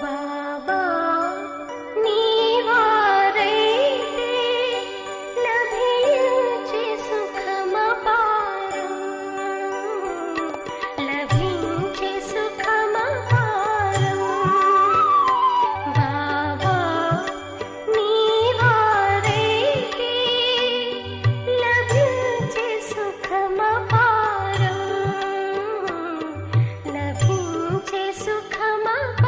బాబా నీవారైతే లభించే సుఖమపారం, లభించే సుఖమపారం. బాబా నీవారైతే లభించే సుఖమపారం, లభించే సుఖమపారం.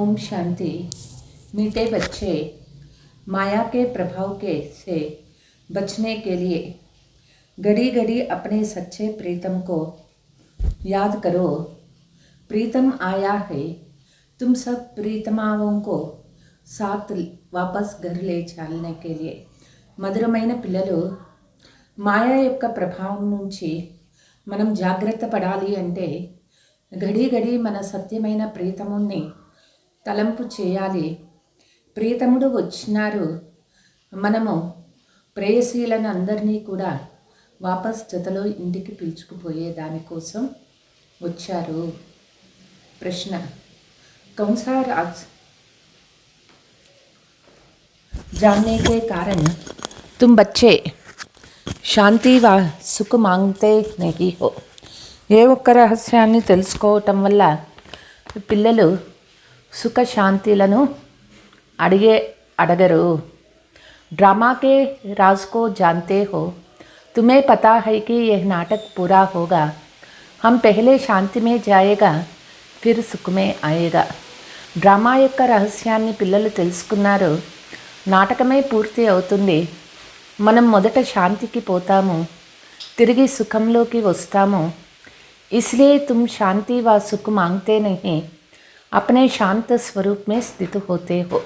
ओम शांति। मीठे बच्चे, माया के प्रभाव से बचने के लिए घड़ी घड़ी अपने सच्चे प्रीतम को याद करो। प्रीतम आया है, तुम सब प्रीतमाओं को साथ वापस घर ले चलने के लिए। మధురమైన పిల్లలు, మాయా యొక్క ప్రభావం నుంచి మనం జాగ్రత్త పడాలి అంటే గడి గడి మన సత్యమైన ప్రీతముని తలంపు చేయాలి. ప్రీతముడు వచ్చినారు, మనము ప్రేయసీలను అందరినీ కూడా వాపస్ జతలో ఇంటికి పిలుచుకుపోయే దానికోసం వచ్చారు. ప్రశ్న, కౌన్సా राज जानने के कारण तुम बच्चे శాంతి సుఖ మాంగతే నహీ హో. ఏ ఒక్క రహస్యాన్ని తెలుసుకోవటం వల్ల పిల్లలు సుఖ శాంతిలను అడగరు. ड्रामा के राज को जानते हो, तुम्हें पता है कि यह नाटक पूरा होगा. हम पहले शांति में जाएगा, फिर సుఖ में आएगा. డ్రామా యొక్క రహస్యాన్ని పిల్లలు తెలుసుకున్నారు. నాటకమే పూర్తి అవుతుంది. మనం మొదట శాంతికి పోతాము, తిరిగి సుఖంలోకి వస్తాము. इसलिए तुम शांति व सुख मांगते नहीं, अपने शांत स्वरूप में स्थित होते हो.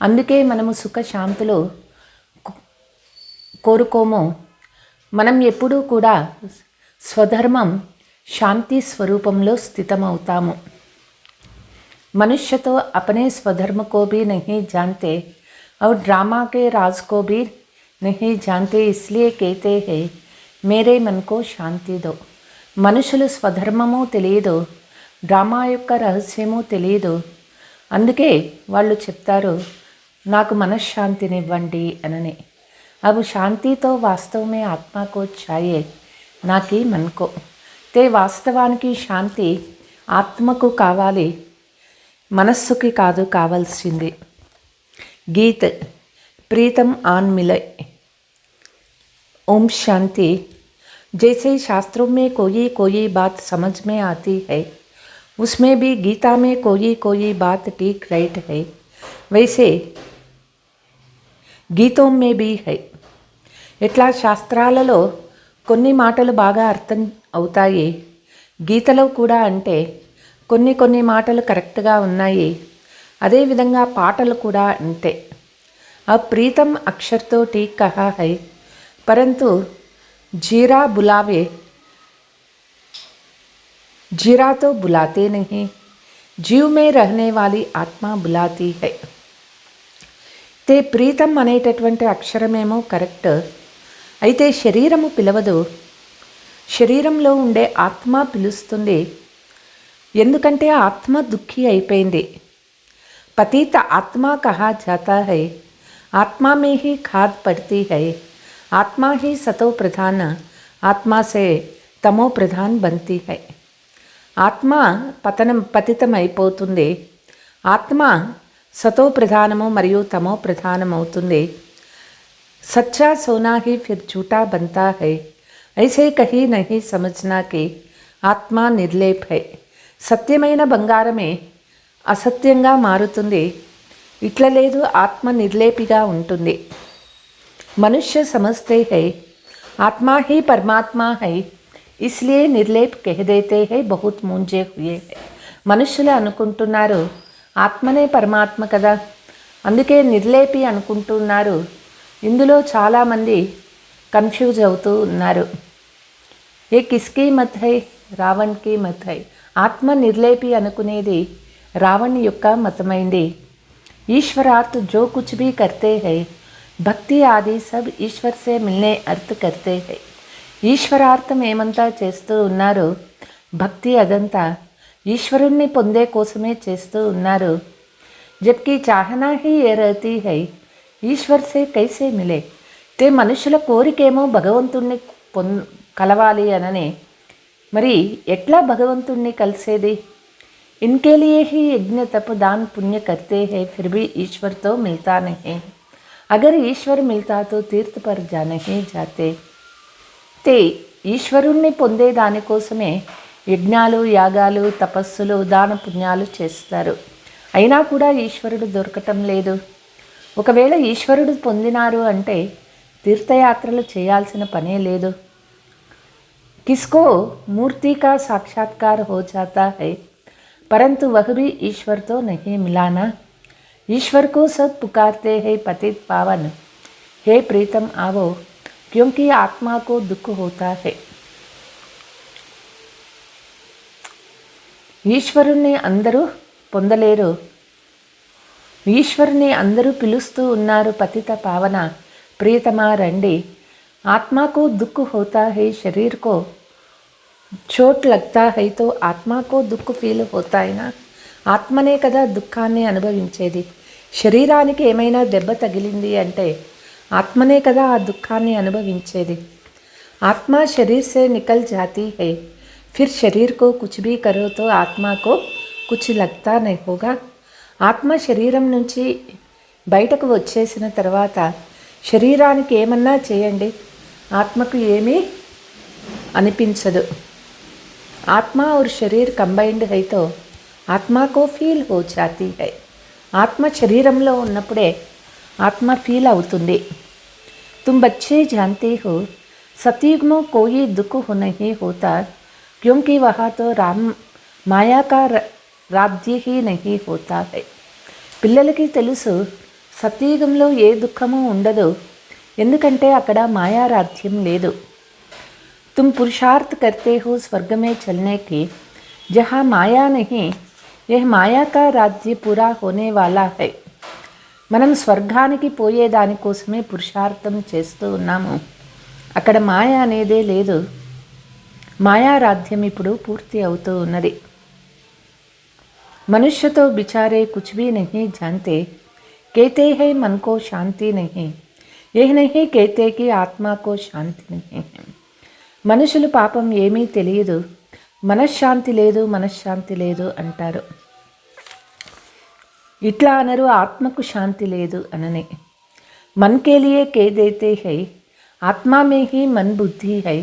అందుకే మనము సుఖ శాంతులు కోరుకోము. మనం ఎప్పుడూ కూడా స్వధర్మం శాంతి స్వరూపంలో స్థితమవుతాము. मनुष्य तो अपने स्वधर्म को भी नहीं जानते और ड्रामा के राज को भी नहीं जानते, इसलिए कहते हैं मेरे मन को शांति दो. మనుషులు స్వధర్మము తెలియదు, డ్రామా యొక్క రహస్యము తెలియదు. అందుకే వాళ్ళు చెప్తారు నాకు మనశ్శాంతినివ్వండి అనని. अब शांति तो वास्तव में आत्मा को चाहिए, ना कि मन को. ते వాస్తవానికి శాంతి ఆత్మకు కావాలి, మనస్సుకి కాదు కావాల్సింది. గీత్ प्रीतम आन मिले. ओम शांति. जैसे शास्त्रों में कोई कोई बात समझ में आती है, उसमें भी गीता में कोई कोई बात ठीक राइट है, वैसे गीतों में भी है. ఇట్లా శాస్త్రాలలో కొన్ని మాటలు బాగా అర్థం అవుతాయి, గీతలో కూడా అంటే కొన్ని కొన్ని మాటలు కరెక్ట్గా ఉన్నాయి. అదేవిధంగా పాటలు కూడా అంతే. अब प्रीतम अक्षर तो ठीक कहा है, परंतु जीरा बुलावे, जीरा तो बुलाते नहीं, जीव में रहने वाली आत्मा बुलाती है. ते ప్రీతం అనేటటువంటి అక్షరమేమో కరెక్ట్, అయితే శరీరము పిలవదు. శరీరంలో ఉండే ఆత్మ పిలుస్తుంది. ఎందుకంటే ఆత్మ దుఃఖి అయిపోయింది. పతిత ఆత్మ కహా జాతా హై, आत्मा में ही खाद पड़ती है. आत्मा ही सतो प्रधान, आत्मा से तमो प्रधान बनती है. ఆత్మ పతితమైపోతుంది, ఆత్మ సతో ప్రధానము మరియు తమో ప్రధానమవుతుంది. సచ్చా సోనా ही फिर झूठा बनता है, ऐसे कहीं नहीं समझना कि ఆత్మ నిర్లేప్ है. సత్యమైన బంగారమే అసత్యంగా మారుతుంది, ఇట్లా లేదు ఆత్మ నిర్లేపిగా ఉంటుంది. मनुष्य समझते हैं आत्मा ही परमात्मा है, इसलिए निर्लेप कह देते हैं, बहुत मूंझे हुए हैं. మనుషులు అనుకుంటున్నారు ఆత్మనే పరమాత్మ కదా, అందుకే నిర్లేపి అనుకుంటున్నారు. ఇందులో చాలామంది కన్ఫ్యూజ్ అవుతూ ఉన్నారు. ఏ కిస్కి మత్ హై, రావణ్కి మత్ హై. ఆత్మ నిర్లేపి అనుకునేది రావణ్ యొక్క మతమైంది. ईश्वरार्थ जो कुछ भी करते हैं, భక్తి ఆది సబ్ ఈశ్వర్ సే మిల్నే అర్థ కర్తే హై. ఈశ్వరార్థం ఏమంతా చేస్తూ ఉన్నారు, భక్తి అదంతా ఈశ్వరుణ్ణి పొందే కోసమే చేస్తూ ఉన్నారు. జబ్కి చాహనా హీ ఏ రహతీ హై, ఈశ్వర్ సే కైసే మిలే. తే మనుషుల కోరికేమో భగవంతుణ్ణి కలవాలి అననే, మరి ఎట్లా భగవంతుణ్ణి కలిసేది? इनके लिए ही यज्ञ तप दान पुण्य करते हैं, फिर भी ईश्वर तो मिलता नहीं. अगर ईश्वर मिलता तो तीर्थ पर जा नहीं जाते. ते ఈశ్వరుణ్ణి పొందే దానికోసమే యజ్ఞాలు యాగాలు తపస్సులు దాన పుణ్యాలు చేస్తారు. అయినా కూడా ఈశ్వరుడు దొరకటం లేదు. ఒకవేళ ఈశ్వరుడు పొందినారు అంటే తీర్థయాత్రలు చేయాల్సిన పనే లేదు. किसको मूर्ति का साक्षात्कार हो जाता है, परंतु वह भी ईश्वर तो नहीं मिला ना। ईश्वर को सब पुकारते हैं पतित पावन, हे प्रीतम आवो, क्योंकि आत्मा को दुख होता है. ఈశ్వరుణ్ణి అందరూ పొందలేరు. ఈశ్వరుని అందరూ పిలుస్తూ ఉన్నారు, పతిత పావన ప్రియతమా రండి. आत्मा को दुख होता है, शरीर को चोट लगता है तो आत्मा को दुख फील होता है ना. ఆత్మనే కదా దుఃఖాన్ని అనుభవించేది. శరీరానికి ఏమైనా దెబ్బ తగిలింది అంటే ఆత్మనే కదా ఆ దుఃఖాన్ని అనుభవించేది. ఆత్మ శరీర్ से निकल जाती है, फिर शरीर को कुछ भी करो तो आत्मा को कुछ लगता नहीं होगा. ఆత్మ శరీరం నుంచి బయటకు వచ్చేసిన తర్వాత శరీరానికి ఏమన్నా చేయండి, ఆత్మకు ఏమీ అనిపించదు. ఆత్మ और शरीर कंबाइंड है तो आत्मा को फील हो जाती है. ఆత్మ శరీరంలో ఉన్నప్పుడే ఆత్మ ఫీల్ అవుతుంది. तुम बच्चे जानते हो सतयुग में कोई दुख नहीं होता, क्योंकि वहाँ तो राम माया का राज्य ही नहीं होता है. పిల్లలకి తెలుసు సత్యయుగంలో ఏ దుఃఖము ఉండదు, ఎందుకంటే అక్కడ మాయారాజ్యం లేదు. तुम पुरुषार्थ करते हो स्वर्ग में चलने की, जहाँ माया नहीं, यह माया का राज्य पूरा होने वाला है. మనం స్వర్గానికి పోయేదానికోసమే పురుషార్థం చేస్తూ ఉన్నాము. అక్కడ మాయ అనేదే లేదు. మాయారాజ్యం ఇప్పుడు పూర్తి అవుతూ ఉన్నది. मनुष्य तो बेचारे कुछ भी नहीं जानते, कहते हैं मन को शांति नहीं, यह नहीं कहते कि आत्मा को शांति नहीं है. మనుషులు పాపం ఏమీ తెలియదు, మనశ్శాంతి లేదు మనశ్శాంతి లేదు అంటారు. ఇట్లా అనరు ఆత్మకు శాంతి లేదు అనని. मन के लिए कह देते हैं, आत्मा में ही मन बुद्धि है,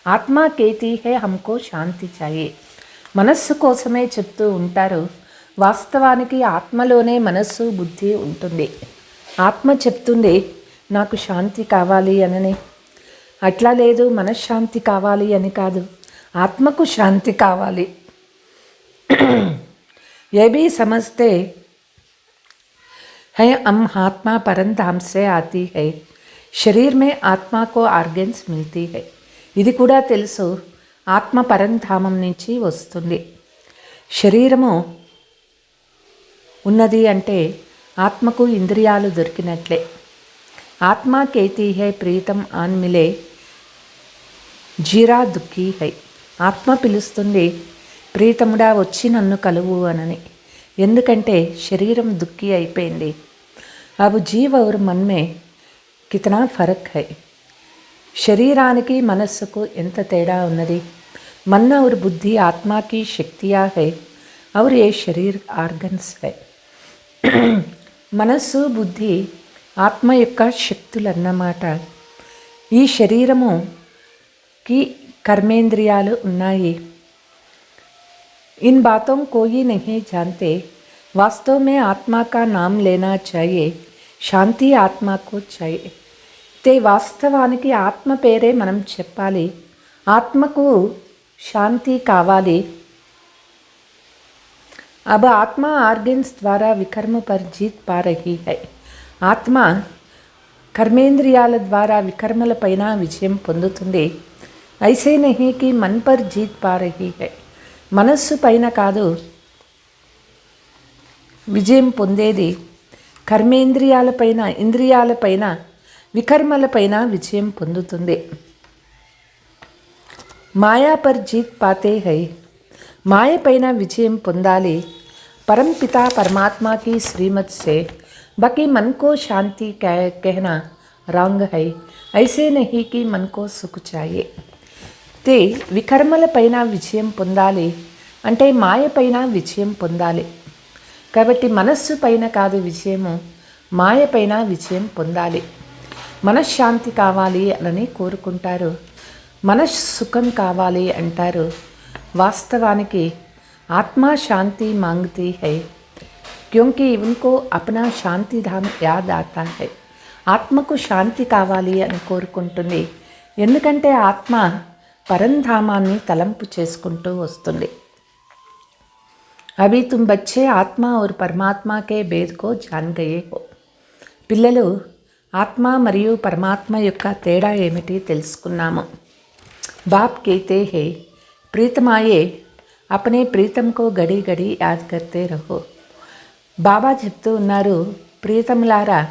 ఆత్మ कहती है हमको शांति चाहिए. మనస్సు కోసమే చెప్తూ ఉంటారు, వాస్తవానికి ఆత్మలోనే మనస్సు బుద్ధి ఉంటుంది. ఆత్మ చెప్తుంది నాకు శాంతి కావాలి అనని. అట్లా లేదు, మనశ్శాంతి కావాలి అని కాదు, ఆత్మకు శాంతి కావాలి. ये भी समझते हैं हम आत्मा परंधाम से आती है, शरीर में आत्मा को ఆర్గన్స్ मिलती है. ఇది కూడా తెలుసు, ఆత్మ పరంధామం నుంచి వస్తుంది. శరీరము ఉన్నది అంటే ఆత్మకు ఇంద్రియాలు దొరికినట్లే. ఆత్మ కేతి హై ప్రీతం ఆన్ మిలే జీరా దుఃఖీ హై. ఆత్మ పిలుస్తుంది, ప్రీతముడా వచ్చి నన్ను కలువు అనని. ఎందుకంటే శరీరం దుఃఖీ అయిపోయింది. అబ్ జీవ్ ఔర్ మన్ మే కితనా ఫరక్ హై. శరీరానికి మనస్సుకు ఎంత తేడా ఉన్నది. मन और बुद्धि आत्मा की शक्तियाँ है और ये शरीर ఆర్గన్స్ है. మనస్సు బుద్ధి ఆత్మ యొక్క శక్తులన్నమాట. ఈ శరీరముకి కర్మేంద్రియాలు ఉన్నాయి. इन बातों को ही नहीं जानते, वास्तव में आत्मा का नाम लेना चाहिए, శాంతి ఆత్మకు चाहिए. ते వాస్తవానికి ఆత్మ పేరే మనం చెప్పాలి. ఆత్మకు శాంతి కావాలి. अब आत्मा ఆర్గన్స్ ద్వారా వికర్మ पर जीत पा रही है. ఆత్మ కర్మేంద్రియాల ద్వారా వికర్మలపైన విజయం పొందుతుంది. ऐसे नहीं कि मन पर जीत पा रही है. మనస్సు పైన కాదు విజయం పొందేది, కర్మేంద్రియాలపైన ఇంద్రియాలపైన వికర్మలపైన విజయం పొందుతుంది. మాయా పర్ జీత్ పాతే హై. మాయ పైన విజయం పొందాలి. परमपिता परमात्मा की श्रीमत से बाकी मन को शांति कहना रॉन्ग है. ऐसे नहीं कि मन को सुख चाहिए. ते వికర్మల పైన విజయం పొందాలి అంటే మాయ పైన విజయం పొందాలి. కాబట్టి మనస్సు పైన కాదు విజయము, మాయ పైన విజయం పొందాలి. మనశ్శాంతి కావాలి అని కోరుకుంటారు, మనస్సుఖం కావాలి అంటారు. వాస్తవానికి ఆత్మ శాంతి మాంగతి హై, क्योंकि उनको अपना శాంతి ధాम యాద్ ఆతా హై. ఆత్మకు శాంతి కావాలి అని కోరుకుంటుంది. ఎందుకంటే ఆత్మ పరంధామాన్ని తలంపు చేసుకుంటూ వస్తుంది. అవి తుమ్ బచ్చే ఆత్మ और परमात्मा के भेद को जान गए हो. పిల్లలు ఆత్మ మరియు పరమాత్మ యొక్క తేడా ఏమిటి తెలుసుకున్నాము. బాప్ कहते हैं ప్రీతమాయే అపనే ప్రీతం కో గడి గడి యాద్ కర్తే రహో. బాబా చెప్తూ ఉన్నారు, ప్రీతములారా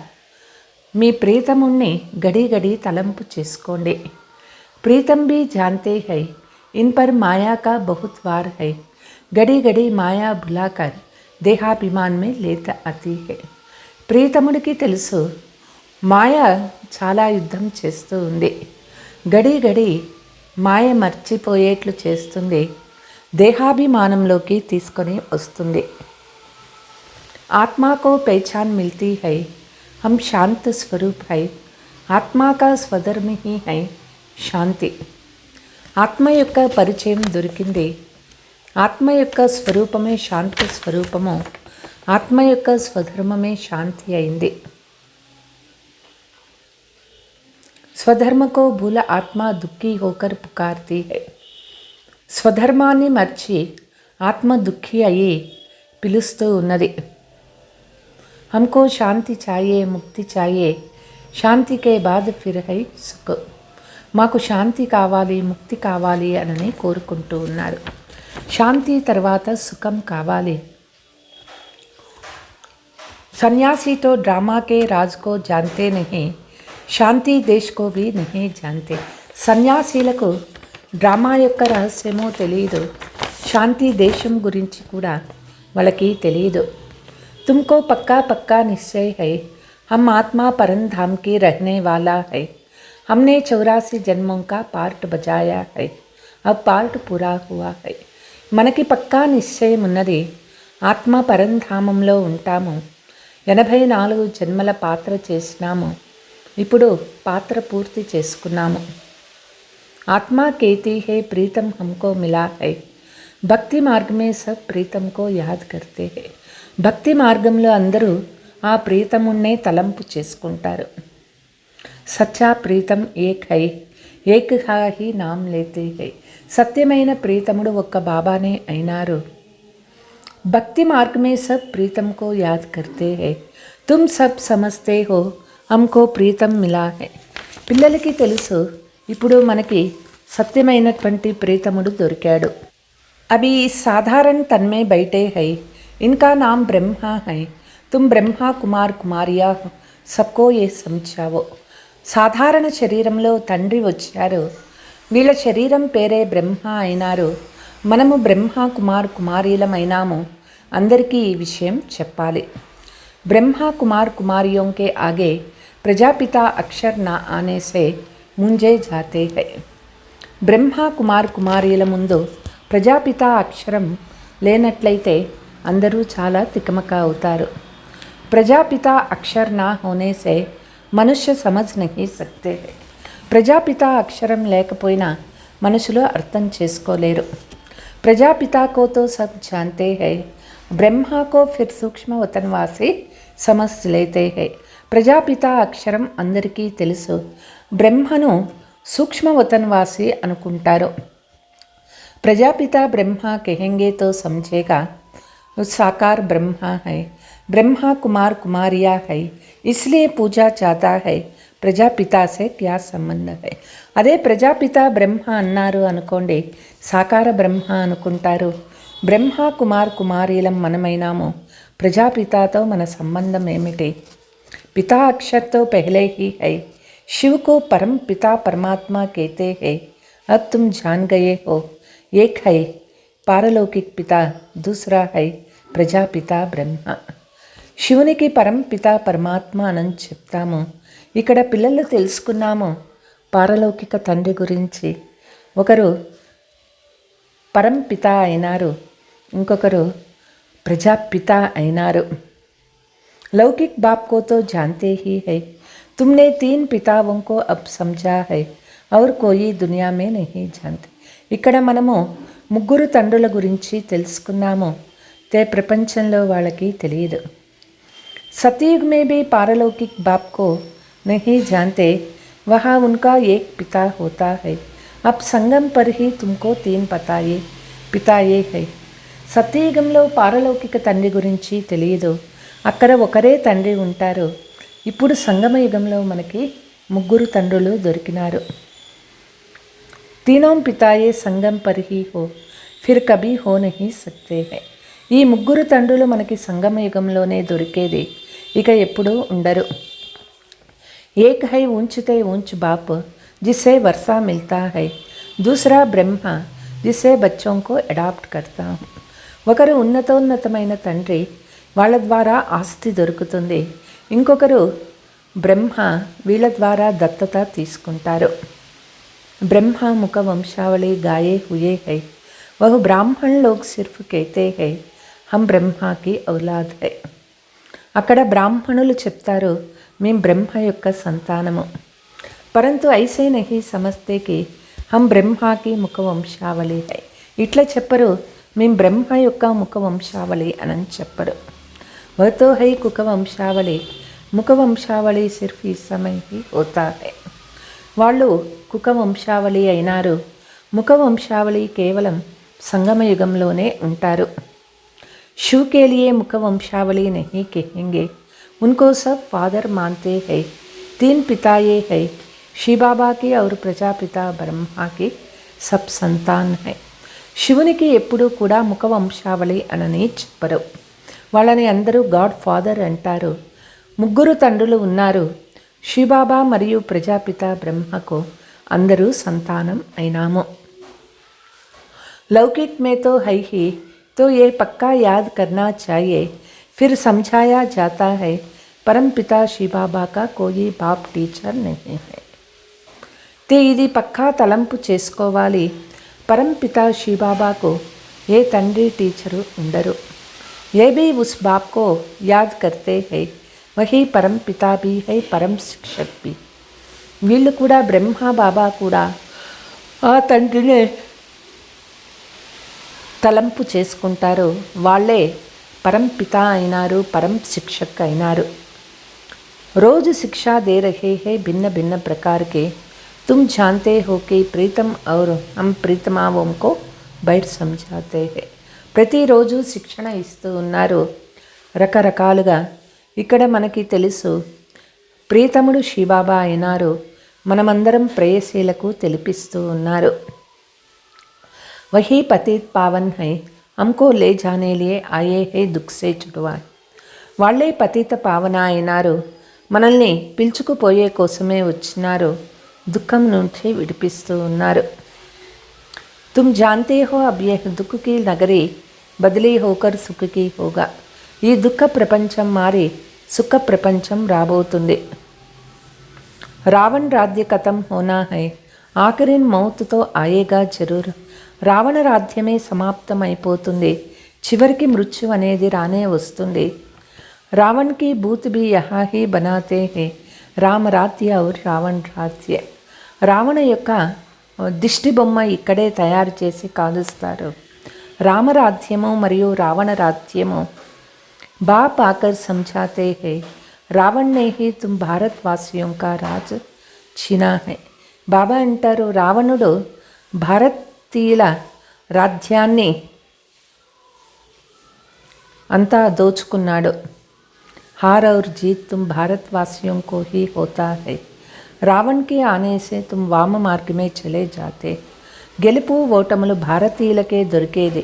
మీ ప్రీతముణ్ణి గడి గడి తలంపు చేసుకోండి. ప్రీతం भी जानते हैं इन पर माया का बहुत वार है. గడి గడి మాయా భులాకర్ దేహాభిమాన్ మే లేత అతి హై. ప్రీతముడికి తెలుసు మాయ చాలా యుద్ధం చేస్తూ ఉంది. గడి గడి మాయ మర్చిపోయేట్లు చేస్తుంది, దేహాభిమానంలోకి తీసుకొని వస్తుంది. आत्मा को पहचान मिलती है, हम शांत स्वरूप है. आत्मा का स्वधर्म ही है శాంతి. ఆత్మ యొక్క పరిచయం దొరికింది. ఆత్మ యొక్క స్వరూపమే శాంతి స్వరూపము. ఆత్మ యొక్క స్వధర్మమే శాంతి అయింది. స్వధర్మకో భూల ఆత్మ దుఃఖీ హోకర్ పుకార్తీ హై. స్వధర్మాన్ని మర్చి ఆత్మ దుఃఖి అయి పిలుస్తూ ఉన్నది. हमको శాంతి चाहिए, ముక్తి चाहिए, శాంతి కే బాద్ ఫిర్ హై సుఖ్. మాకు శాంతి కావాలి, ముక్తి కావాలి అని కోరుకుంటూ ఉన్నారు. శాంతి తర్వాత సుఖం కావాలి. సన్యాసి తో డ్రామా కే రాజ్ కో జాన్తే నహీ, శాంతి దేశ్ కో భీ నహీ జాన్తే. సన్యాసీలకు డ్రామా యొక్క రహస్యమో తెలియదు, శాంతి దేశం గురించి కూడా వాళ్ళకి తెలియదు. तुमको पक्का पक्का निश्चय है हम आत्मा परम धाम की रहने वाला है. हमने 84 जन्मों का पार्ट बजाया है, अब पार्ट पूरा हुआ है. మనకి పక్కా నిశ్చయం ఉన్నది, ఆత్మ పరంధామంలో ఉంటాము. 84 జన్మల పాత్ర చేసినాము, ఇప్పుడు పాత్ర పూర్తి చేసుకున్నాము. ఆత్మ कहती है प्रीतम हमको मिला है. భక్తి మార్గ में सब प्रीतम को याद करते हैं. భక్తి మార్గంలో అందరూ ఆ ప్రీతమున్నే తలంపు చేసుకుంటారు. సచ్చా ప్రీతం ఏక్ హై, ఏక్ హి నామ్ లేతే హై. సత్యమైన ప్రీతముడు ఒక్క బాబానే అయినారు. భక్తి మార్గమే సబ్ ప్రీతం కో యాద్ కర్తే హై. తుమ్ సబ్ సమజ్తే హో హమ్కో ప్రీతం మిలా హై. పిల్లలకి తెలుసు ఇప్పుడు మనకి సత్యమైనటువంటి ప్రీతముడు దొరికాడు. అవి సాధారణ తన్మే బయటే హై. इनका नाम ब्रह्मा है. तुम ब्रह्मा कुमार कुमारिया सबको ये समझाओ. సాధారణ శరీరంలో తండ్రి వచ్చారు, వీళ్ళ శరీరం పేరే బ్రహ్మ అయినారు. మనము బ్రహ్మ కుమార్ కుమారీలమైనాము, అందరికీ ఈ విషయం చెప్పాలి. బ్రహ్మ కుమార్ కుమారియోं के आगे प्रजापिता अक्षर ना आने से ముంజే జాతే హై. బ్రహ్మ కుమార్ కుమారీల ముందు ప్రజాపిత అక్షరం లేనట్లయితే అందరూ చాలా తికమక అవుతారు. ప్రజాపిత అక్షర్ నా హోనే సే మనుష్య సమజ్ నహీ సక్తే. ప్రజాపిత అక్షరం లేకపోయినా మనుషులు అర్థం చేసుకోలేరు. ప్రజాపితా కో తో సబ్ జాన్తే హై, బ్రహ్మా కో ఫిర్ సూక్ష్మ వతన్వాసి సమజ్ లేతే హై. ప్రజాపిత అక్షరం అందరికీ తెలుసు, బ్రహ్మను సూక్ష్మ వతన్వాసి అనుకుంటారు. ప్రజాపిత బ్రహ్మ కహెంగే తో సమझेगा साकार ब्रह्मा है. ब्रह्मा कुमार कुमारिया है, इसलिए पूजा चाहता है. ప్రజాపితా సే క్యా సంబంధ హై. అదే ప్రజాపిత బ్రహ్మ అన్నారు అనుకోండి, సాకార బ్రహ్మ అనుకుంటారు. బ్రహ్మ కుమార్ కుమారీలం మనమైనాము, ప్రజాపితాతో మన సంబంధం ఏమిటి? పితా అక్షర్ తో పహలే హీ హై. शिव को परम पिता परमात्मा कहते हैं. अब तुम जान गए हो, एक है पारलौकिक पिता, दूसरा है ప్రజాపిత బ్రహ్మ. శివునికి పరం పిత పరమాత్మ అని చెప్తాము. ఇక్కడ పిల్లలు తెలుసుకున్నాము పారలౌకిక తండ్రి గురించి. ఒకరు పరం పిత అయినారు, ఇంకొకరు ప్రజాపిత అయినారు. लौकिक बाप को तो जानते ही है. तुमने 3 पिताओं को अब समझा है और कोई दुनिया में नहीं जानते. ఇక్కడ మనము 3 తండ్రుల గురించి తెలుసుకున్నాము, ప్రపంచంలో వాళ్ళకి తెలియదు. सतयुग में भी पारलौकिक बाप को नहीं जानते, वहाँ उनका एक पिता होता है. अब संगम पर ही तुमको तीन पिताये है. సత్యయుగంలో పారలౌకిక తండ్రి గురించి తెలియదు, అక్కడ ఒకరే తండ్రి ఉంటారు. ఇప్పుడు సంగమ యుగంలో మనకి ముగ్గురు తండ్రులు దొరికినారు. तीनों पिताये संगम पर ही हो, फिर कभी हो नहीं सकते है. ఈ ముగ్గురు తండ్రులు మనకి సంగమ యుగంలోనే దొరికేది, ఇక ఎప్పుడూ ఉండరు. एक है ऊंचते ऊंच बाप जिसे वर्षा मिलता है, दूसरा ब्रह्म जिसे बच्चों को अडॉप्ट करता हूँ. ఒకరు ఉన్నతోన్నతమైన తండ్రి, వాళ్ళ ద్వారా ఆస్తి దొరుకుతుంది. ఇంకొకరు బ్రహ్మ, వీళ్ళ ద్వారా దత్తత తీసుకుంటారు. ब्रह्मा मुख वंशावली गाये हुए है, वह ब्राह्मण लोग सिर्फ कहते हैं हम ब्रह्मा की औलाद है. అక్కడ బ్రాహ్మణులు చెప్తారు మేము బ్రహ్మ యొక్క సంతానము. పరంతు ఐసే నహీ సమస్తే కి హమ్ బ్రహ్మాకి ముఖ వంశావళి హై. ఇట్లా చెప్పరు మేము బ్రహ్మ యొక్క ముఖ వంశావళి అని చెప్పరు. వతో హై కుక వంశావళి, ముఖ వంశావళి సిర్ఫ్ ఈ సమయ హీ హోతా హై. వాళ్ళు కుక వంశావళి అయినారు, ముఖ వంశావళి కేవలం సంగమ యుగంలోనే ఉంటారు. शिव के लिए मुख वंशावली नहीं कहेंगे, उनको सब फादर मानते हैं. तीन पिताये है, शिव बाबा की और प्रजापिता ब्रह्मा की सब संतान है. శివునికి ఎప్పుడూ కూడా ముఖ వంశావళి అనని చెప్పరు, వాళ్ళని అందరూ గాడ్ ఫాదర్ అంటారు. ముగ్గురు తండ్రులు ఉన్నారు, శివబాబా మరియు ప్రజాపిత బ్రహ్మకు అందరూ సంతానం అయినాము. లౌకిక్ మే తో హై హీ, तो ये पक्का याद करना चाहिए, फिर समझाया जाता है परम पिता शिव बाबा का कोई बाप टीचर नहीं है. ఇది పక్కా తలంపు చేసుకోవాలి, పరం పితా शिव बाबा को ఏ తండ్రి టీచరు ఉండరు. ये भी उस बाप को याद करते हैं, वही परम पिता भी है, परम शिक्षक भी. వీళ్ళు కూడా బ్రహ్మ బాబా కూడా ఆ తండ్రినే తలంపు చేసుకుంటారు, వాళ్ళే పరం పిత అయినారు, పరం శిక్షక్ అయినారు. रोज शिक्षा दे रहे हैं भिन्न भिन्न प्रकार के, तुम जानते हो कि प्रीतम और हम प्रीतमाओं को బయట समझाते हैं. ప్రతిరోజు శిక్షణ ఇస్తూ ఉన్నారు రకరకాలుగా. ఇక్కడ మనకి తెలుసు ప్రీతముడు శివబాబా అయినారు, మనమందరం ప్రేయసీలకు తెలిపిస్తూ ఉన్నారు. वही पतित पावन है, हमको ले जाने लिए आए हैं दुख से छुड़वा. వాళ్ళే పతిత పావన అయినారు, మనల్ని పిలుచుకుపోయే కోసమే వచ్చినారు, దుఃఖం నుంచి విడిపిస్తూ ఉన్నారు. तुम जानते हो अब यह दुख की नगरी बदली होकर सुख की होगा. ఈ దుఃఖ ప్రపంచం మారి సుఖ ప్రపంచం రాబోతుంది. రావణ్ రాజ్య ఖతం హోనా హై, ఆఖరిన్ మౌత్తో ఆయేగా జరూర్. రావణ రాజ్యమే సమాప్తమైపోతుంది, చివరికి మృత్యు అనేది రానే వస్తుంది. రావణ్కి భూత్ భీ యహా హీ బనాతే హే, రామరాజ్య ఔర్ రావణ్ రాజ్య. రావణ యొక్క దిష్టి బొమ్మ ఇక్కడే తయారు చేసి కాలుస్తారు. రామరాజ్యము మరియు రావణ రాజ్యము బాప్ ఆకర్ సమझाते हैं, రావణ్ నే హీ తుమ్ భారత్వాసియోं का राज छीना है. బాబా అంటారు రావణుడు భారతీయుల రాజ్యాన్ని అంతా దోచుకున్నాడు. हार और जीत तुम भारतवासियों को ही होता है, रावण के आने से तुम वाम मार्ग में चले जाते. గెలుపు ఓటములు భారతీయులకే దొరికేది.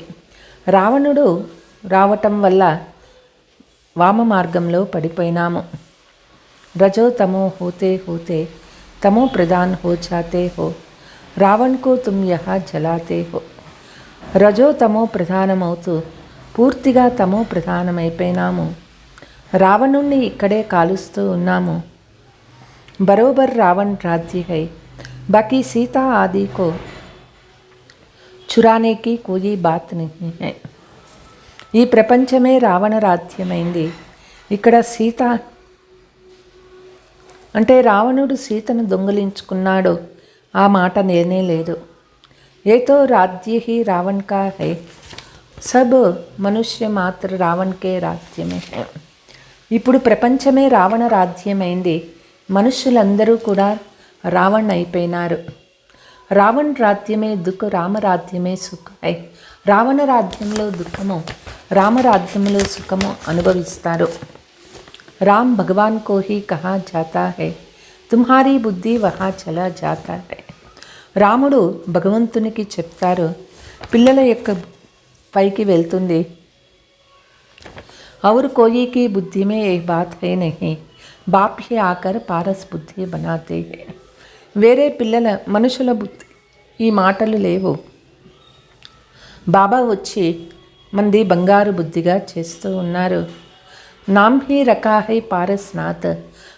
రావణుడు రావటం వల్ల వామ మార్గంలో పడిపోయినాము. రజో తమో హోతే హోతే తమో ప్రధాన్ హో జాతే హో, రావణ్కు తుమ్ యహా జలాతే హో. రజో తమో ప్రధానమవుతూ పూర్తిగా తమో ప్రధానమైపోయినాము. రావణుణ్ణి ఇక్కడే కాలుస్తూ ఉన్నాము. బరోబర్ రావణ్ రాజ్య హై, బాకీ సీతా ఆది కో చురానే కి కోయి బాత్ నహీ హై. ఈ ప్రపంచమే రావణ రాజ్యమైంది. ఇక్కడ సీత అంటే రావణుడు సీతను దొంగిలించుకున్నాడు, ఆ మాట నేనే లేదు. ఏతో రాజ్య హీ రావణ్ కా హై, सब మనుష్య మాత్ర రావణ్ కే రాజ్యమే. ఇప్పుడు ప్రపంచమే రావణ రాజ్యమైంది. మనుష్యులందరూ కూడా రావణ్ అయిపోయినారు. రావణ్ రాజ్యమే దుఃఖ, రామరాజ్యమే సుఖ. రావణ రాజ్యంలో దుఃఖము, రామరాజ్యంలో సుఖము అనుభవిస్తారు. రామ్ భగవాన్ కో హీ కహా జాతా హై, తుమ్హారీ బుద్ధి వహా చలా జాతా హై. రాముడు భగవంతునికి చెప్తారు, పిల్లల యొక్క పైకి వెళ్తుంది. और कोई की बुद्धि में एक बात है नहीं, बाप ही आकर पारस बुद्धि बनाते हैं. వేరే పిల్లల మనుషుల బుద్ధి ఈ మాటలు లేవు. బాబా వచ్చి మంది బంగారు బుద్ధిగా చేస్తూ ఉన్నారు. నామ్ హీ రకా హై పారస్నాథ్,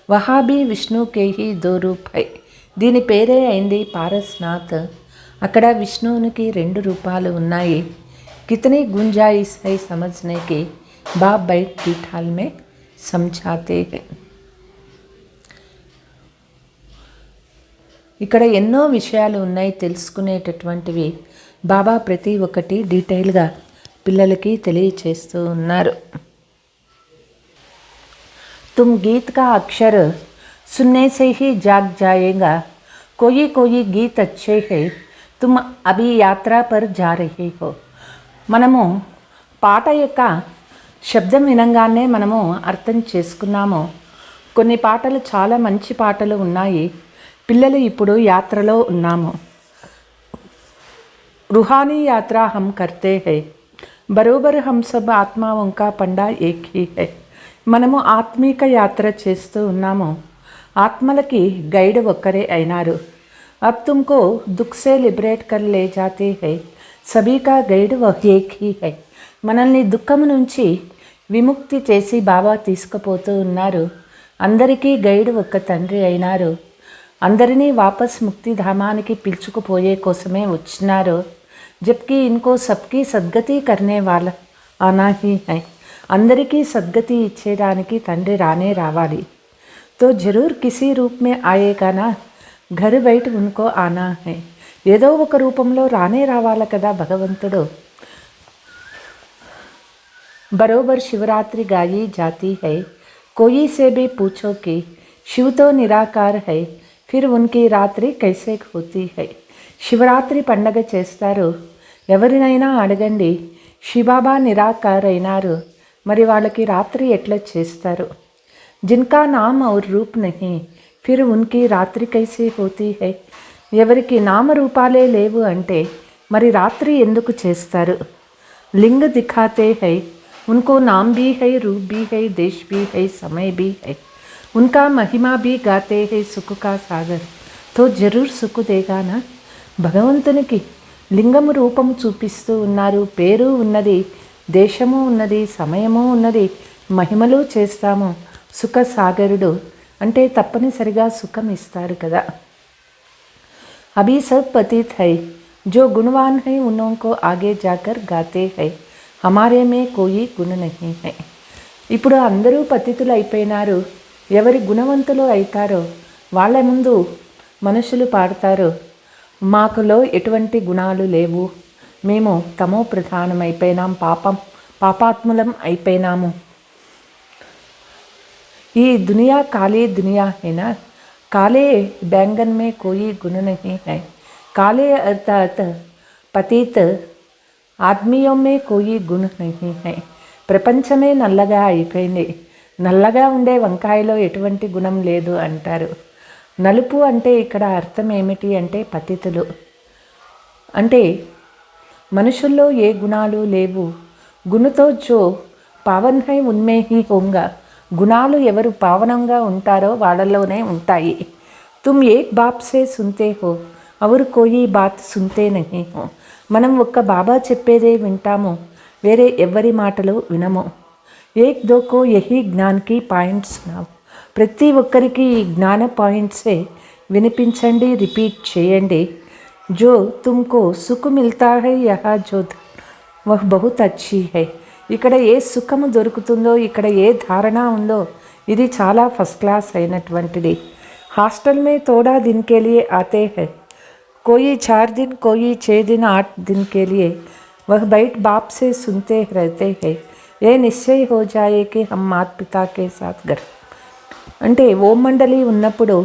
వహాబీ విష్ణు కే హీ దో రూప్ హై. దీని పేరే అయింది పారస్నాథ్. అక్కడ విష్ణువునికి 2 రూపాలు ఉన్నాయి. कितनी गुंजाइश है समझने की, बाप बैठ पीठाल में समझाते हैं. ఇక్కడ ఎన్నో విషయాలు ఉన్నాయి తెలుసుకునేటటువంటివి. బాబా ప్రతి ఒక్కటి డీటెయిల్గా పిల్లలకి తెలియచేస్తూ ఉన్నారు. तुम गीत का अक्षर सुनने से ही जाग जाएगा, कोई कोई गीत अच्छे है, तुम अभी यात्रा पर जा रहे हो. మనము పాట యొక్క శబ్దం వినంగానే మనము అర్థం చేసుకున్నాము. కొన్ని పాటలు చాలా మంచి పాటలు ఉన్నాయి. పిల్లలు ఇప్పుడు యాత్రలో ఉన్నాము. रूहानी यात्रा हम करते हैं, बरोबर हम सब आत्माओं का पंडा एक ही है. మనము ఆత్మీక యాత్ర చేస్తూ ఉన్నాము. ఆత్మలకి గైడ్ ఒక్కరే అయినారు. अब तुमको दुख से लिबरेट कर ले जाते हैं, सभी का గైడ్ एक ही है. మనల్ని దుఃఖం నుంచి విముక్తి చేసి బాబా తీసుకుపోతూ ఉన్నారు. అందరికీ గైడ్ ఒక్క తండ్రి అయినారు. అందరినీ వాపస్ ముక్తిధామానికి పిలుచుకుపోయే కోసమే వచ్చినారు. జబ్కి ఇన్కో సబ్కి సద్గతి కర్నే వాళ్ళ ఆనా హీ హై. అందరికీ సద్గతి ఇచ్చేదానికి తండ్రి రానే రావాలి. తో జరూర్ కిసీ రూప్ మే ఆయేగా నా, ఘర్ బయట ఉన్కో ఆనా హై. ఏదో ఒక రూపంలో రానే రావాలి కదా భగవంతుడు. బరోబర్ శివరాత్రి గాయి జాతి హై, కోయి సే భీ పూछो कि शिव तो निराकार है, फिर उनकी రాత్రి कैसे होती है. శివరాత్రి పండగ చేస్తారు. ఎవరినైనా అడగండి, శివబాబా నిరాకార్ అయినారు, మరి వాళ్ళకి రాత్రి ఎట్లా చేస్తారు. జిన్కా నామ్ ఔర్ రూప్ నహీ, ఫిర్ ఉన్కి రాత్రి కైసే హోతీ హై. ఎవరికి నామరూపాలే లేవు అంటే మరి రాత్రి ఎందుకు చేస్తారు. లింగ దిఖాతే హై, उनको नाम भी है, रूप भी है, देश भी है, समय भी है. उनका महिमा भी गाते हैं, सुख का सागर. तो जरूर सुख देगा ना. భగవంతునికి లింగము రూపము చూపిస్తూ ఉన్నారు. పేరు ఉన్నది, దేశము ఉన్నది, సమయము ఉన్నది, మహిమలు చేస్తాము. సుఖ సాగరుడు అంటే తప్పనిసరిగా సుఖం ఇస్తారు కదా. అభి సబ్ పతిత్ హై, जो गुणवान है उन्हों को आगे जाकर गाते हैं, हमारे में कोई गुण नहीं है. ఇప్పుడు అందరూ పతితులు అయిపోయినారు. ఎవరి గుణవంతులు అవుతారో వాళ్ళ ముందు మనుషులు పాడతారు, మాకులో ఎటువంటి గుణాలు లేవు, మేము తమో ప్రధానం అయిపోయినాం, పాపాత్ములం అయిపోయినాము. ఈ దునియా కాలే దునియా హైనా, కాలే बैंगन में कोई गुण नहीं है. काले अर्थात पतित ఆత్మీయం మే కోయి గుణ నహీ హై. ప్రపంచమే నల్లగా అయిపోయింది. నల్లగా ఉండే వంకాయలో ఎటువంటి గుణం లేదు అంటారు. నలుపు అంటే ఇక్కడ అర్థం ఏమిటి అంటే పతితులు అంటే మనుషుల్లో ఏ గుణాలు లేవు. గుణతో జో పావన్ హై ఉన్మే హీ హోంగా. గుణాలు ఎవరు పావనంగా ఉంటారో వాళ్ళలోనే ఉంటాయి. తుమ్ ఏక్ బాప్ సే సున్తే హో और कोई बात सुनते नहीं हो. మనం ఒక్క బాబా చెప్పేదే వింటాము, వేరే ఎవరి మాటలు వినము. ఏక్ దోకో యహీ జ్ఞాన్కి పాయింట్స్ నావు. ప్రతి ఒక్కరికి ఈ జ్ఞాన పాయింట్సే వినిపించండి, రిపీట్ చేయండి. జో తుమ్కో సుఖ మిల్తా హై యహా జో వహ్ బహుత్ అచ్చీ హై. ఇక్కడ ఏ సుఖము దొరుకుతుందో, ఇక్కడ ఏ ధారణ ఉందో ఇది చాలా ఫస్ట్ క్లాస్ అయినటువంటిది. హాస్టల్ మే తోడా దిన్ కే లియే ఆతే హై, कोई 4 दिन, कोई 6 दिन, 8 दिन के लिए वह बैठ बाप से सुनते रहते हैं ये निश्चय हो जाए कि हम माता पिता के साथ घर అంటే ఓం మండలి ఉన్నప్పుడు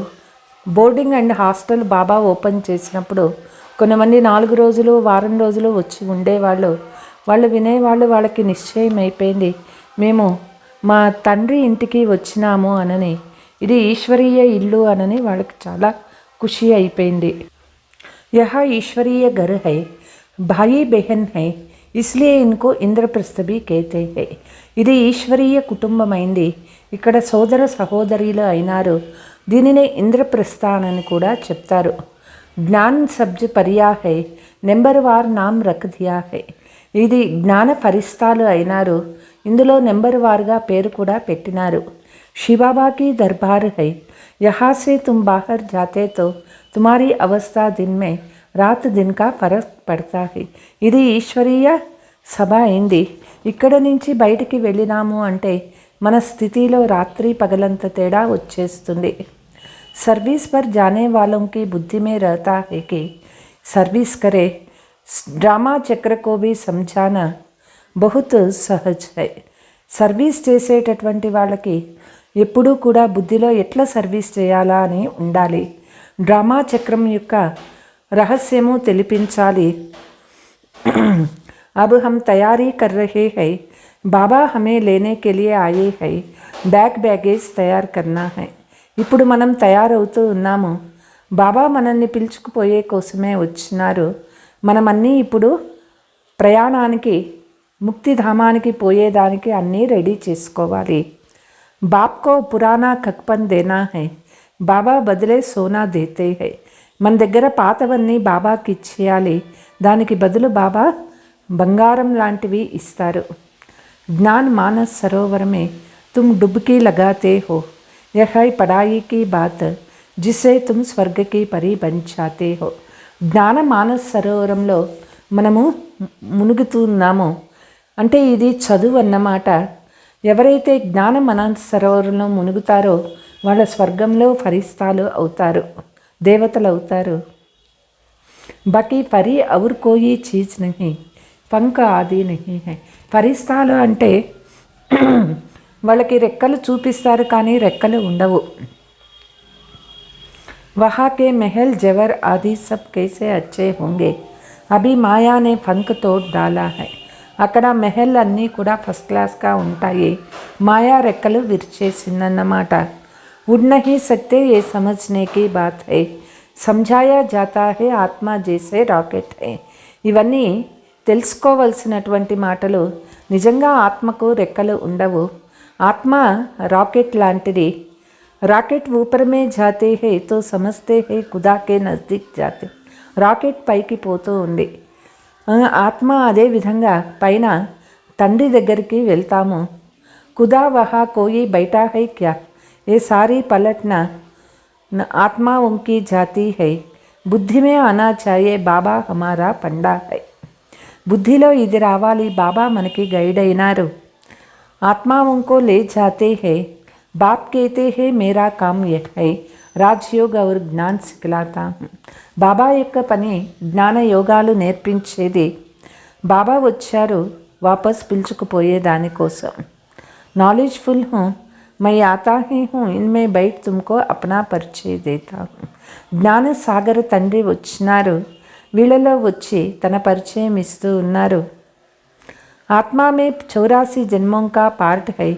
boarding and hostel Baba open చేసినప్పుడు కొంతమంది 4 రోజులు వారం రోజులు వచ్చి ఉండేవాళ్ళు. వాళ్ళు వినేవాళ్ళు. వాళ్ళకి నిశ్చయం అయిపోయింది మేము మా తండ్రి ఇంటికి వచ్చినాము అనని, ఇది ఈశ్వరీయ ఇల్లు అనని వాళ్ళకి చాలా ఖుషి అయిపోయింది. यह ईश्वरीय घर है, भाई बहन है, इसलिए इनको इंद्रप्रस्थ भी कहते हैं. ఇది ఈశ్వరీయ కుటుంబమైంది. ఇక్కడ సోదర సహోదరులు అయినారు. దీనినే ఇంద్రప్రస్థాన్ కూడా చెప్తారు. జ్ఞాన్ సబ్జ్ పర్యా హై, నెంబర్ వార్ నామ్ రఖ్ దియా హై. ఇది జ్ఞాన ఫరిస్తాలు అయినారు. ఇందులో నెంబర్ వార్గా పేరు కూడా పెట్టినారు. శివబాబాకి దర్బార్ హై, యహా సే తుమ్ బాహర్ జాతే తో తుమారీ అవస్థ దిన్ మే రాత్ దిన్ కా ఫరక్ పడతా హై. ఇది ఈశ్వరీయ సభ అయింది. ఇక్కడ నుంచి బయటికి వెళ్ళినాము అంటే మన స్థితిలో రాత్రి పగలంత తేడా వచ్చేస్తుంది. సర్వీస్ పర్ జానే వాలోంకి బుద్ధి మే రహతా హై కి సర్వీస్ కరే. డ్రామా చక్ర కో భీ సమझाना బహుత్ సహజ్ హై. సర్వీస్ చేసేటటువంటి వాళ్ళకి ఎప్పుడూ కూడా బుద్ధిలో ఎట్లా సర్వీస్ చేయాలా అని ఉండాలి. డ్రామా చక్రం యొక్క రహస్యము తెలిపించాలి. अब हम तैयारी कर रहे हैं, बाबा हमें लेने के लिए आए हैं, బ్యాగేజ్ తయారు करना है. ఇప్పుడు మనం తయారవుతూ ఉన్నాము. బాబా మనల్ని పిలుచుకుపోయే కోసమే వచ్చినారు. మనమన్నీ ఇప్పుడు ప్రయాణానికి ముక్తిధామానికి పోయేదానికి అన్నీ రెడీ చేసుకోవాలి. బాప్కో పురాణా కక్పన్ దేనా హై, బాబా బదులే సోనా దేతే హై. మన దగ్గర పాతవన్నీ బాబాకి ఇచ్చేయాలి. దానికి బదులు బాబా బంగారం లాంటివి ఇస్తారు. జ్ఞాన్ మానస్ సరోవరమే తుమ్ డుబ్కీ లగాతే హో, యహ్ హై పడాయి కీ బాత్ జిసే తుమ్ స్వర్గకి పరి బన్ జాతే హో. జ్ఞాన మానస్ సరోవరంలో మనము మునుగుతున్నామో అంటే ఇది చదువు అన్నమాట. ఎవరైతే జ్ఞాన మానస్ సరోవరంలో మునుగుతారో వాళ్ళ స్వర్గంలో ఫరిస్తాలు అవుతారు, దేవతలు అవుతారు. బాకీ పరి ఔర్ కోయి చీజ్ నహీ, పంక ఆది నహీ హై. ఫరిస్తాలు అంటే వాళ్ళకి రెక్కలు చూపిస్తారు కానీ రెక్కలు ఉండవు. वहाँ के महल जवर आदि सब कैसे अच्छे होंगे, अभी माया ने पंख तोड़ डाला है. అక్కడ మెహల్ అన్నీ కూడా ఫస్ట్ క్లాస్గా ఉంటాయి. మాయా రెక్కలు విరిచేసిందన్నమాట. उड़ नहीं सकते ये समझने की बात है, समझाया जाता है ఆత్మ జైసే రాకెట్ है. ఇవన్నీ తెలుసుకోవలసినటువంటి మాటలు. నిజంగా ఆత్మకు రెక్కలు ఉండవు. ఆత్మ రాకెట్ లాంటిది. రాకెట్ ऊपर में जाते हैं तो समझते हैं खुदा के नज़दीक जाते. రాకెట్ పైకి పోతూ ఉంది. ఆత్మ అదే విధంగా పైన తండ్రి దగ్గరికి వెళ్తాము. खुदा वहाँ कोई बैठा है क्या, ये सारी पलटना आत्मा उनकी जाती है. बुद्धि में आना चाहिए बाबा हमारा पंडा है. బుద్ధిలో ఇది రావాలి. బాబా మనకి గైడ్ అయినారు. ఆత్మా उनको ले जाते हैं, बाप कहते हैं मेरा काम यह है, రాజయోగ और జ్ఞాన్ సిఖలాతా హూँ. బాబా యొక్క పని జ్ఞాన యోగాలు నేర్పించేది. బాబా వచ్చారు వాపస్ పిలుచుకుపోయే దానికోసం. नॉलेजफुल हूँ, मैं आता ही हूँ, इनमें बैठ तुमको अपना परिचय देता हूँ. జ్ఞాన సాగర తండ్రి వచ్చినారు. వీళ్ళలో వచ్చి తన పరిచయం ఇస్తూ ఉన్నారు. आत्मा में 84 जन्मों का पार्ट है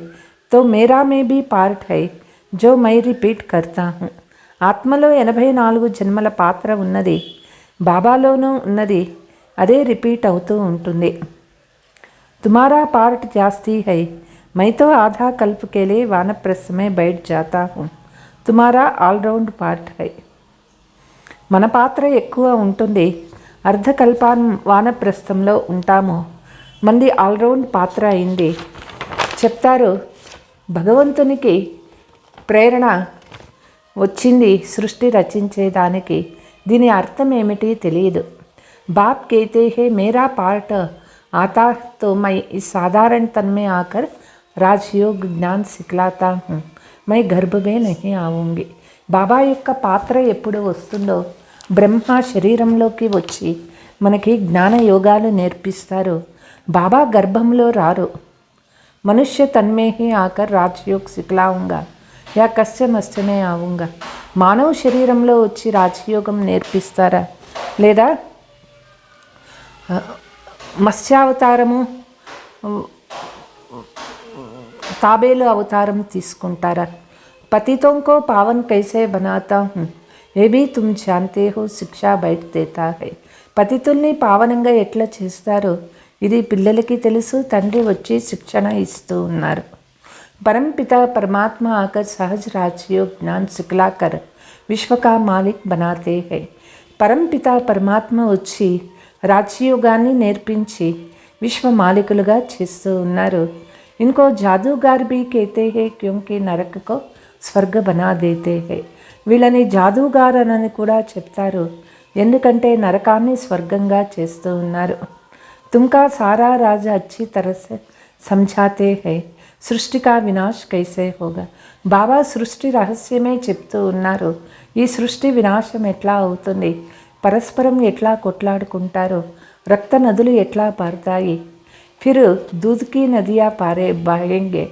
तो मेरा में भी पार्ट है जो मैं रिपीट करता हूँ. ఆత్మలో 84 జన్మల పాత్ర ఉన్నది. బాబాలోనూ ఉన్నది. అదే రిపీట్ అవుతూ ఉంటుంది. तुम्हारा पार्ट जास्ती है, मैं तो आधा कल्प के लिए वानप्रस्थ में बैठ जाता हूँ, तुम्हारा ఆల్రౌండ్ పార్ట్ है. మన పాత్ర ఎక్కువ ఉంటుంది. అర్ధకల్పాన్ వానప్రస్థంలో ఉంటాము. మంది ఆల్రౌండ్ పాత్ర అయింది. చెప్తారు భగవంతునికి ప్రేరణ వచ్చింది సృష్టి రచించేదానికి. దీని అర్థం ఏమిటి తెలియదు. బాప్ कहते हैं मेरा पार्ट आता तो मैं इस साधारण तन में आकर राजयोग ज्ञान सिखलाता हूँ, मैं गर्भ में नहीं आऊँगी. బాబా యొక్క పాత్ర ఎప్పుడు వస్తుందో బ్రహ్మ శరీరంలోకి వచ్చి మనకి జ్ఞాన యోగాలు నేర్పిస్తారు. బాబా గర్భంలో రారు. మనుష్య తన్మే హీ ఆకర్ రాజయోగ్ సిఖలాऊंगा యా కష్ట మస్తమే ఆవుంగా. మానవ శరీరంలో వచ్చి రాజయోగం నేర్పిస్తారా, లేదా మత్స్యావతారము తాబేలు అవతారం తీసుకుంటారా? పతితों को पावन कैसे बनाता हूँ ये भी तुम जानते हो శిక్షా బయట దేతా హై. పతితుల్ని పావనంగా ఎట్లా చేస్తారో ఇది పిల్లలకి తెలుసు. తండ్రి వచ్చి శిక్షణ ఇస్తూ ఉన్నారు. परमपिता परमात्मा आकर सहज राजयोग ज्ञान सिखलाकर विश्व का मालिक बनाते हैं. परमपिता परमात्मा వచ్చి రాజయోగాన్ని నేర్పించి విశ్వ మాలికులుగా చేస్తూ ఉన్నారు. इनको जादूगर भी कहते हैं क्योंकि नरक को स्वर्ग बना देते हैं. వీళ్ళని జాదూగార్ అని కూడా చెప్తారు, ఎందుకంటే నరకాన్ని స్వర్గంగా చేస్తూ ఉన్నారు. तुमका सारा राज अच्छी तरह से समझाते हैं. సృష్టి కా వినాశ్ కైసే హోగా. బాబా సృష్టి రహస్యమే చెప్తూ ఉన్నారు. ఈ సృష్టి వినాశం ఎట్లా అవుతుంది, పరస్పరం ఎట్లా కొట్లాడుకుంటారు, రక్త నదులు ఎట్లా పారుతాయి. ఫిర్ దూద్ కీ నదియా పారే బాయేంగే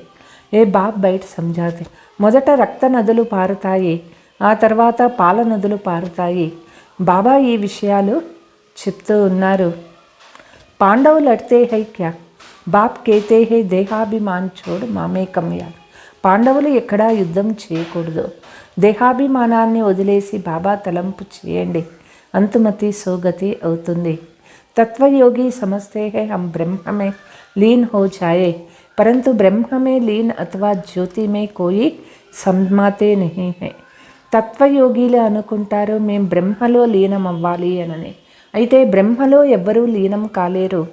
ఏ బాబ్ బయట సమझाते. మొదట రక్త నదులు పారుతాయి, ఆ తర్వాత పాల నదులు పారుతాయి. బాబా ఈ విషయాలు చెప్తూ ఉన్నారు. పాండవు లడ్తే హై క్యా బాప్ కేతే హే దేహాభిమాన్ చోడు మామే కమ్యా. పాండవులు ఎక్కడా యుద్ధం చేయకూడదు, దేహాభిమానాన్ని వదిలేసి బాబా తలంపు చేయండి, అంతుమతి సోగతి అవుతుంది. తత్వయోగి సమझते हैं हम ब्रह्म में लीन हो जाए परंतु ब्रह्म में लीन अथवा ज्योति में कोई समाते नहीं है. తత్వయోగిలు అనుకుంటారు మేము బ్రహ్మలో లీనం అవ్వాలి అని, అయితే బ్రహ్మలో ఎవ్వరూ లీనం కాలేరు.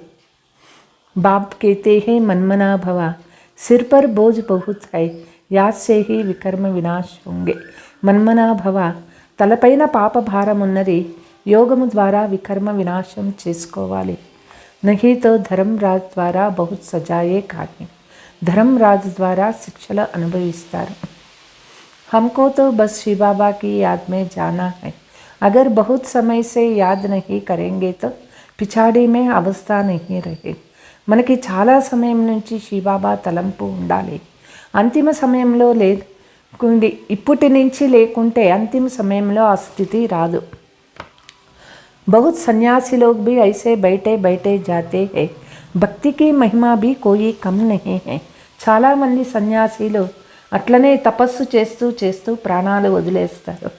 बाप कहते हैं मनमना भवा सिर पर बोझ बहुत है याद से ही विकर्म विनाश होंगे. మన్మనా భవ తలపైన పాప భారం ఉన్నది, యోగము ద్వారా వికర్మ వినాశం చేసుకోవాలి. నహీతో ధర్మరాజ్ ద్వారా బహుత్ సజాయే కానీ ధర్మరాజు ద్వారా శిక్షలు అనుభవిస్తారు. हमको तो बस शिव बाबा की याद में जाना है. अगर बहुत समय से याद नहीं करेंगे तो पिछाड़ी में अवस्था नहीं रहे. మనకి చాలా సమయం నుంచి శివబాబా తలంపు ఉండాలి, అంతిమ సమయంలో లేకుండి ఇప్పటి నుంచి లేకుంటే అంతిమ సమయంలో ఆ స్థితి రాదు. बहुत सन्यासी लोग भी ऐसे बैठे बैठे जाते हैं. భక్తి की महिमा भी कोई कम नहीं है. చాలామంది సన్యాసీలు అట్లనే తపస్సు చేస్తూ చేస్తూ ప్రాణాలు వదిలేస్తారు.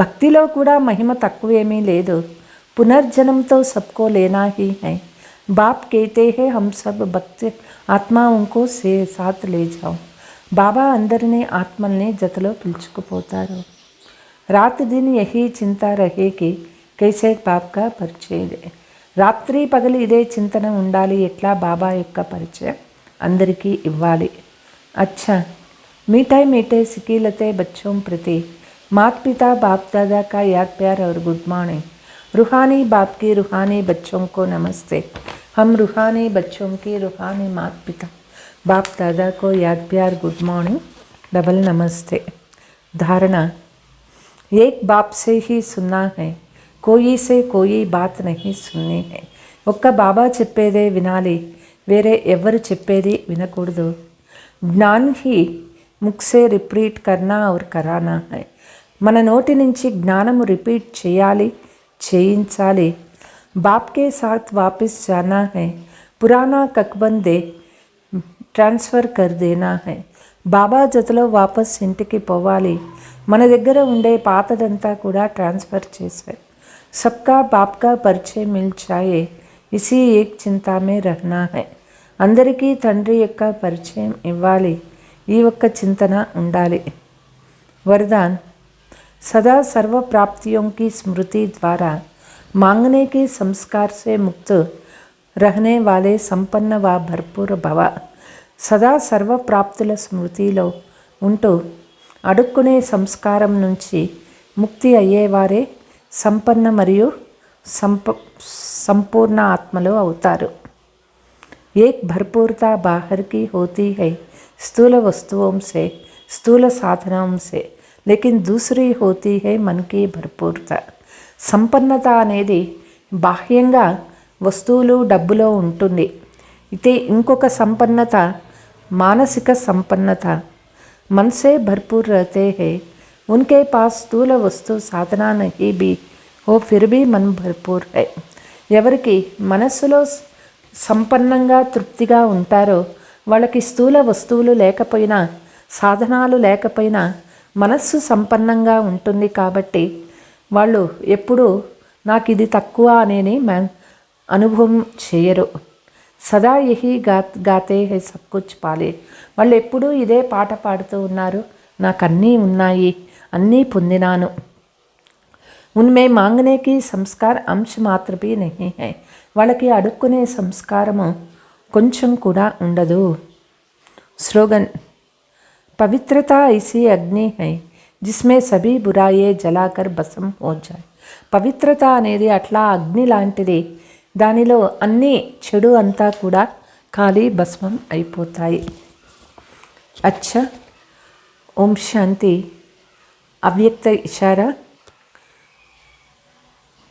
భక్తిలో కూడా మహిమ తక్కువేమీ లేదు. పునర్జన్మతో సబ్కో లేనా హీ హై. बाप कहते हैं हम सब భక్తి ఆత్మాओं को साथ ले जाओ. బాబా అందరినీ ఆత్మల్ని జతలో పిలుచుకుపోతారు. రాత్ దిన్ యహీ చింత రహే కి కైసే బాప్ కా పరిచయ. రాత్రి పగలు ఇదే చింతన ఉండాలి, ఎట్లా బాబా యొక్క పరిచయం అందరికీ ఇవ్వాలి. अच्छा मीठे मीठे सिकीलते बच्चों प्रति माता पिता बाप दादा का याद प्यार और गुड मॉर्निंग. रूहानी बाप की रूहानी बच्चों को नमस्ते. हम रूहानी बच्चों की रूहानी माता पिता बाप दादा को याद प्यार गुड मॉर्निंग डबल नमस्ते. धारणा एक बाप से ही सुनना है, कोई से कोई बात नहीं सुननी है. ఒక్క బాబా చెప్పేదే వినాలి, వేరే ఎవరు చెప్పేది వినకూడదు. జ్ఞాన్ హీ ముఖ్ సే రిపీట్ కర్నా ఔర్ కరానా హై. మన నోటి నుంచి జ్ఞానము రిపీట్ చేయాలి, చేయించాలి. बाप के साथ वापस जाना है, पुराना ककबंदे ట్రాన్స్ఫర్ కర్ దేనా హై. బాబా జతలో వాపస్ ఇంటికి పోవాలి, మన దగ్గర ఉండే పాతదంతా కూడా ట్రాన్స్ఫర్ చేశారు. సబ్కా బాప్ కా పరిచయం మిల్ జాయే ఇసీ ఏక్ చింతా మే రహనా హై. అందరికీ తండ్రి యొక్క పరిచయం ఇవ్వాలి, ఈ ఒక్క చింతన ఉండాలి. वरदान सदा सर्व प्राप्तियों की स्मृति द्वारा मांगने के संस्कार से मुक्त रहने वाले संपन्न व भरपूर भव. సదా సర్వ ప్రాప్తుల స్మృతిలో ఉంటూ అడుక్కునే సంస్కారం నుంచి ముక్తి అయ్యేవారే సంపన్న మరియు సంపూర్ణ ఆత్మలు అవుతారు. एक भरपूरता बाहर की होती है स्थूल वस्तुओं से, स्थूल साधनों से, लेकिन दूसरी होती है मन की भरपूरता. సంపన్నత అనేది బాహ్యంగా వస్తువులు డబ్బులో ఉంటుంది. అయితే ఇంకొక సంపన్నత मानसिक संपन्नता। मन से भरपूर रहते हैं, उनके पास स्थूल वस्तु साधना नहीं भी हो फिर भी मन भरपूर है। ఎవరికి మనస్సులో సంపన్నంగా తృప్తిగా ఉంటారో వాళ్ళకి స్థూల వస్తువులు లేకపోయినా సాధనాలు లేకపోయినా మనస్సు సంపన్నంగా ఉంటుంది. కాబట్టి వాళ్ళు ఎప్పుడూ నాకు ఇది తక్కువ అనేని అనుభవం చేయరు. సదా యహీ గాతే హై సబ్ కుచ్ పాలే. వాళ్ళు ఎప్పుడూ ఇదే పాట పాడుతూ ఉన్నారు, నాకు అన్నీ ఉన్నాయి, అన్నీ పొందినాను. ఉన్మే మాంగనేకి సంస్కార అంశ మాత్ర భీ నహీ హై. వాళ్ళకి అడుక్కునే సంస్కారము కొంచెం కూడా ఉండదు. స్లోగన్ పవిత్రత ఐసీ అగ్ని హై జిస్మే సభీ బురాయే జలాకర్ భస్మ హో జాయ్. పవిత్రత అనేది అట్లా అగ్ని లాంటిది, దానిలో అన్నీ చెడు అంతా కూడా కాలి భస్మం అయిపోతాయి. అచ్చా, ఓం శాంతి. అవ్యక్త ఇషారా.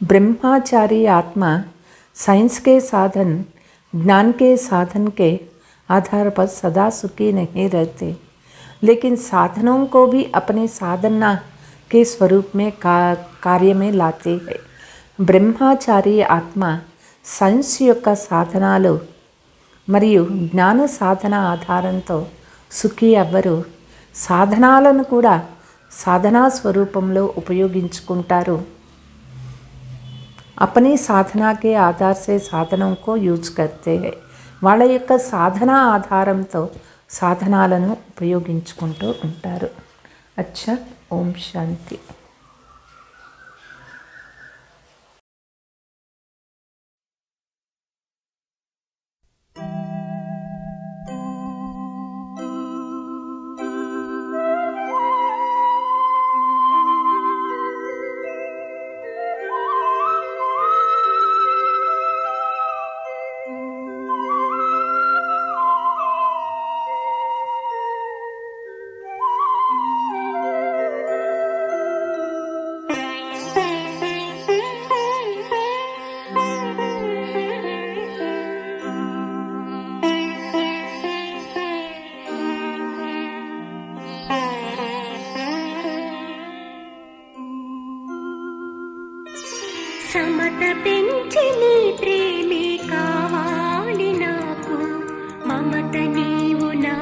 ब्रह्मचारी आत्मा साइंस के साधन ज्ञान के साधन के आधार पर सदा सुखी नहीं रहते, लेकिन साधनों को भी अपने साधना के स्वरूप में कार्य में लाते हैं. ब्रह्मचारी आत्मा సైన్స్ యొక్క సాధనాలు మరియు జ్ఞాన సాధన ఆధారంతో సుఖీ అవ్వరు. సాధనాలను కూడా సాధనా స్వరూపంలో ఉపయోగించుకుంటారు. अपनी साधना के आधार से साधनों को यूज करते हैं. వాళ్ళ యొక్క సాధన ఆధారంతో సాధనాలను ఉపయోగించుకుంటూ ఉంటారు. అచ్చా, ఓం శాంతి. సమత పెంచి నీ ప్రేమే కావాలి నాకు, మమత నీవు నా